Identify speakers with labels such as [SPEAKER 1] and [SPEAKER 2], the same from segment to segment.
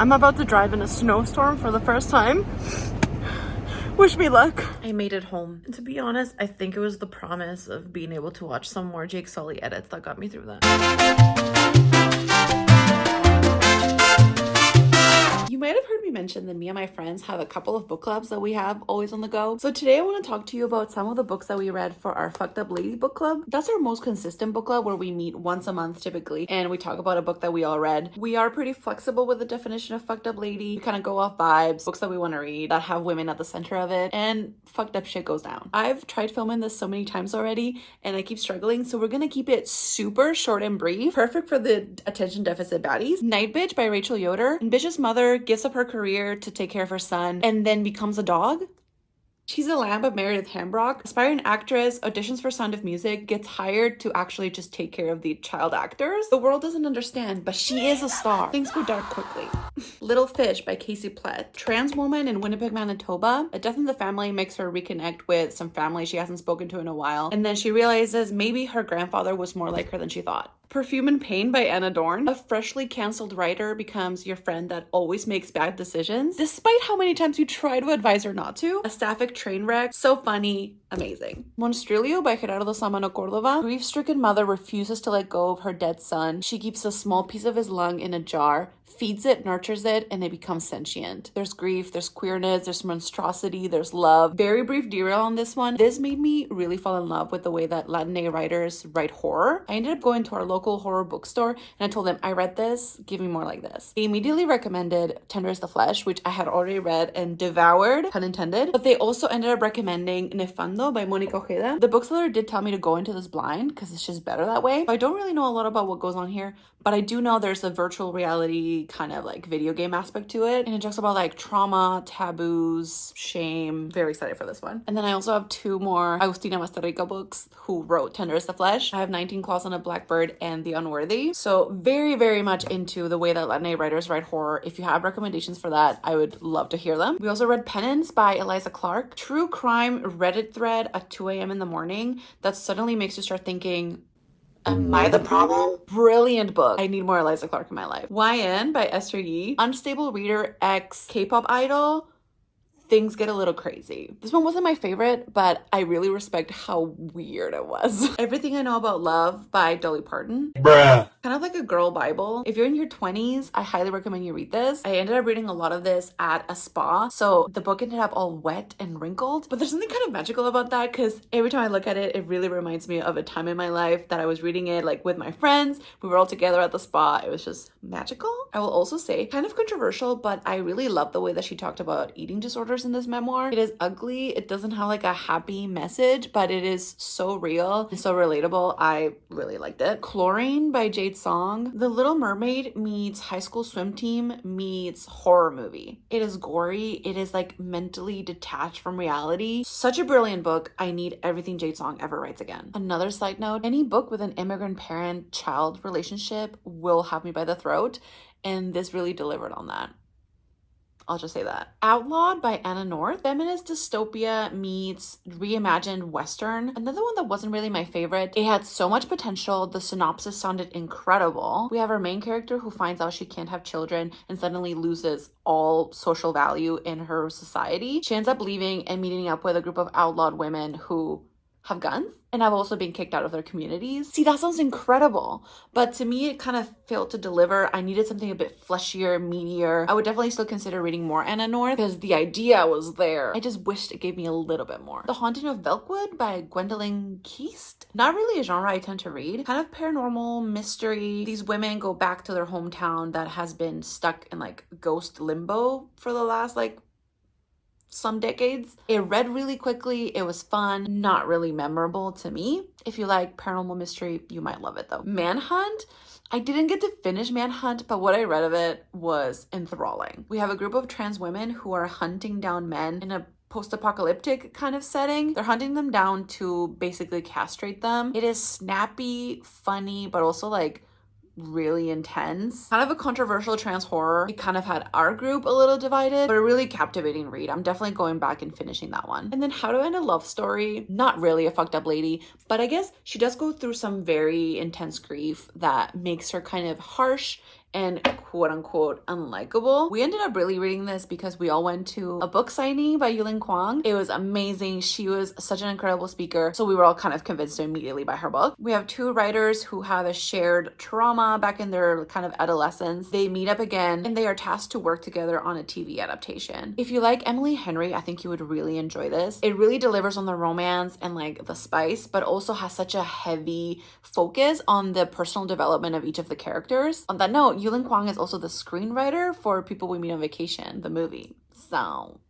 [SPEAKER 1] I'm about to drive in a snowstorm for the first time. Wish me luck. I made it home. And to be honest, I think it was the promise of being able to watch some more Jake Sully edits that got me through that. You might have heard me mention that me and my friends have a couple of book clubs that we have always on the go. So today I want to talk to you about some of the books that we read for our Fucked Up Lady book club. That's our most consistent book club where we meet once a month typically and we talk about a book that we all read. We are pretty flexible with the definition of fucked up lady. We kind of go off vibes, books that we want to read that have women at the center of it, and fucked up shit goes down. I've tried filming this so many times already and I keep struggling, so we're gonna keep it super short and brief. Perfect for the attention deficit baddies. Night Bitch by Rachel Yoder. Ambitious mother gives up her career to take care of her son and then becomes a dog. She's a lamb of Meredith Hambrock. Aspiring actress, auditions for Sound of Music, gets hired to actually just take care of the child actors. The world doesn't understand, but she is a star. Things go dark quickly. Little Fish by Casey Plett. Trans woman in Winnipeg, Manitoba. A death in the family makes her reconnect with some family she hasn't spoken to in a while, and then she realizes maybe her grandfather was more like her than she thought. Perfume and Pain by Anna Dorn. A freshly canceled writer becomes your friend that always makes bad decisions, despite how many times you try to advise her not to. A sapphic train wreck. So funny. Amazing. Monstrilio by Gerardo Samano Cordova. Grief-stricken mother refuses to let go of her dead son. She keeps a small piece of his lung in a jar, feeds it, nurtures it, and they become sentient. There's grief, there's queerness, there's monstrosity, there's love. Very brief derail on this one. This made me really fall in love with the way that Latin writers write horror. I ended up going to our local horror bookstore and I told them, I read this, give me more like this. They immediately recommended Tender is the Flesh, which I had already read and devoured, pun intended. But they also ended up recommending Nefando by Monica Ojeda. The bookseller did tell me to go into this blind because it's just better that way. So I don't really know a lot about what goes on here, but I do know there's a virtual reality kind of like video game aspect to it. And it talks about like trauma, taboos, shame. Very excited for this one. And then I also have two more Agustina Masterica books who wrote Tender is the Flesh. I have 19 Claws on a Blackbird and The Unworthy. So very, very much into the way that Latin writers write horror. If you have recommendations for that, I would love to hear them. We also read Penance by Eliza Clark. True crime Reddit thread at 2 a.m. in the morning that suddenly makes you start thinking, am I the problem? Brilliant book. I need more Eliza Clark in my life. YN by Esther Yee. Unstable reader, ex K-pop idol. Things get a little crazy. This one wasn't my favorite, but I really respect how weird it was. Everything I Know About Love by Dolly Parton. Bruh. Kind of like a girl Bible. If you're in your 20s, I highly recommend you read this. I ended up reading a lot of this at a spa, so the book ended up all wet and wrinkled, but there's something kind of magical about that because every time I look at it, it really reminds me of a time in my life that I was reading it like with my friends. We were all together at the spa. It was just magical. I will also say, kind of controversial, but I really love the way that she talked about eating disorders in this memoir. It is ugly. It doesn't have like a happy message, but it is so real and so relatable. I really liked it. Chlorine by Jade Song. The Little Mermaid meets high school swim team meets horror movie. It is gory. It is like mentally detached from reality. Such a brilliant book. I need everything Jade Song ever writes again. Another side note, any book with an immigrant parent-child relationship will have me by the throat, and this really delivered on that. I'll just say that. Outlawed by Anna North. Feminist dystopia meets reimagined Western. Another one that wasn't really my favorite. It had so much potential. The synopsis sounded incredible. We have our main character who finds out she can't have children and suddenly loses all social value in her society. She ends up leaving and meeting up with a group of outlawed women who have guns and have also been kicked out of their communities. See, that sounds incredible, but to me it kind of failed to deliver. I needed something a bit fleshier, meatier. I would definitely still consider reading more Anna North because the idea was there. I just wished it gave me a little bit more. The Haunting of Belkwood by Gwendolyn Keast. Not really a genre I tend to read. Kind of paranormal mystery. These women go back to their hometown that has been stuck in like ghost limbo for the last like some decades. It read really quickly. It was fun, not really memorable to me. If you like paranormal mystery, you might love it though. Manhunt. I didn't get to finish Manhunt, but what I read of it was enthralling. We have a group of trans women who are hunting down men in a post-apocalyptic kind of setting. They're hunting them down to basically castrate them. It is snappy, funny, but also like really intense. Kind of a controversial trans horror. It kind of had our group a little divided, but a really captivating read. I'm definitely going back and finishing that one. And then How to End a Love Story. Not really a fucked up lady, but I guess she does go through some very intense grief that makes her kind of harsh and quote unquote unlikable. We ended up really reading this because we all went to a book signing by Yulin Kwang. It was amazing. She was such an incredible speaker, so we were all kind of convinced to immediately buy her book. We have two writers who have a shared trauma back in their kind of adolescence. They meet up again and they are tasked to work together on a TV adaptation. If you like Emily Henry, I think you would really enjoy this. It really delivers on the romance and like the spice, but also has such a heavy focus on the personal development of each of the characters. On that note, Yulin Kwang is also the screenwriter for People We Meet on Vacation, the movie. So,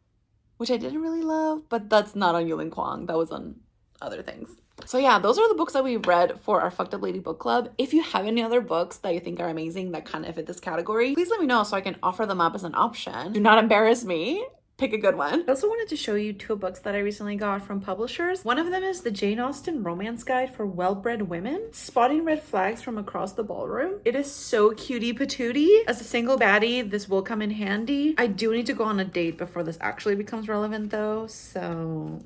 [SPEAKER 1] which I didn't really love, but that's not on Yulin Kwang. That was on other things. So yeah, those are the books that we read for our Fucked Up Lady book club. If you have any other books that you think are amazing that kind of fit this category, please let me know so I can offer them up as an option. Do not embarrass me. Pick a good one. I also wanted to show you two books that I recently got from publishers. One of them is the Jane Austen Romance Guide for Well-Bred Women, Spotting Red Flags from Across the Ballroom. It is so cutie patootie. As a single baddie, this will come in handy. I do need to go on a date before this actually becomes relevant though, so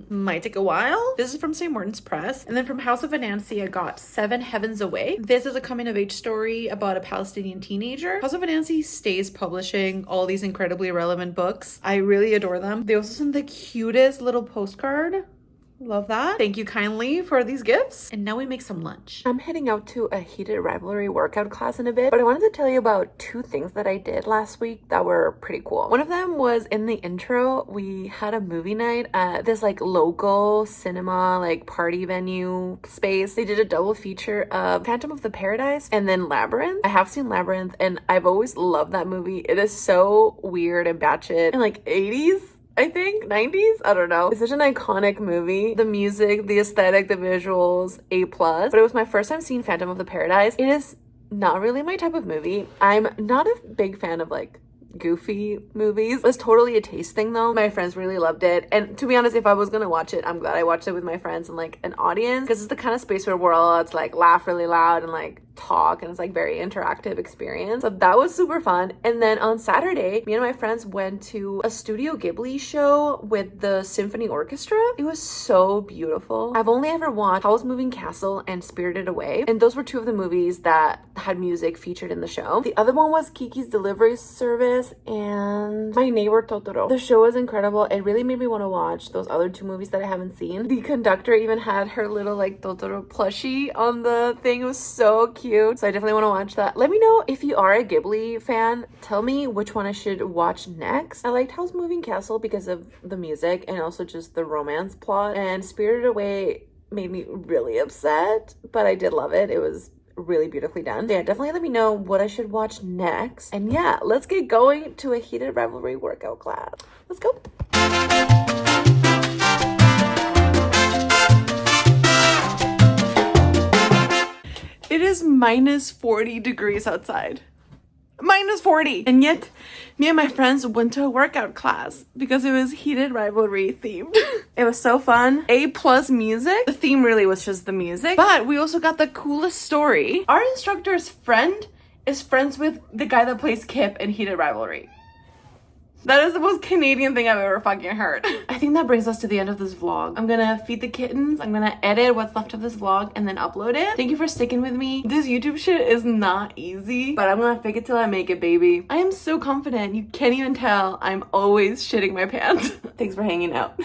[SPEAKER 1] might take a while. This is from St. Martin's Press. And then from House of Anansi, I got Seven Heavens Away. This is a coming of age story about a Palestinian teenager. House of Anansi stays publishing all these incredibly relevant books. I really adore them. They also sent the cutest little postcard. Love that. Thank you kindly for these gifts. And now we make some lunch. I'm heading out to a heated rivalry workout class in a bit, but I wanted to tell you about two things that I did last week that were pretty cool. One of them was in the intro, we had a movie night at this like local cinema, like party venue space. They did a double feature of Phantom of the Paradise and then Labyrinth. I have seen Labyrinth and I've always loved that movie. It is so weird and batshit and like 80s. I think 90s, I don't know. It's such an iconic movie. The music, the aesthetic, the visuals, A+. But it was my first time seeing Phantom of the Paradise. It is not really my type of movie. I'm not a big fan of like goofy movies. It's totally a taste thing though. My friends really loved it, and to be honest, if I was gonna watch it, I'm glad I watched it with my friends and like an audience, because it's the kind of space where we're all allowed to like laugh really loud and like talk, and it's like very interactive experience. So that was super fun. And then on Saturday, me and my friends went to a Studio Ghibli show with the symphony orchestra. It was so beautiful. I've only ever watched Howl's Moving Castle and Spirited Away, and those were two of the movies that had music featured in the show. The other one was Kiki's Delivery Service and My Neighbor Totoro. The show was incredible. It really made me want to watch those other two movies that I haven't seen. The conductor even had her little like Totoro plushie on the thing. It was so cute. So I definitely want to watch that. Let me know if you are a Ghibli fan. Tell me which one I should watch next. I liked Howl's Moving Castle because of the music and also just the romance plot. And Spirited Away made me really upset, but I did love it. It was really beautifully done. Yeah, definitely let me know what I should watch next. And yeah, let's get going to a heated rivalry workout class. Let's go. It is minus 40 degrees outside. Minus 40. And yet, me and my friends went to a workout class because it was heated rivalry themed. It was so fun. A+ music. The theme really was just the music. But we also got the coolest story. Our instructor's friend is friends with the guy that plays Kip in Heated Rivalry. That is the most Canadian thing I've ever fucking heard. I think that brings us to the end of this vlog. I'm gonna feed the kittens. I'm gonna edit what's left of this vlog and then upload it. Thank you for sticking with me. This YouTube shit is not easy, but I'm gonna fake it till I make it, baby. I am so confident. You can't even tell. I'm always shitting my pants. Thanks for hanging out.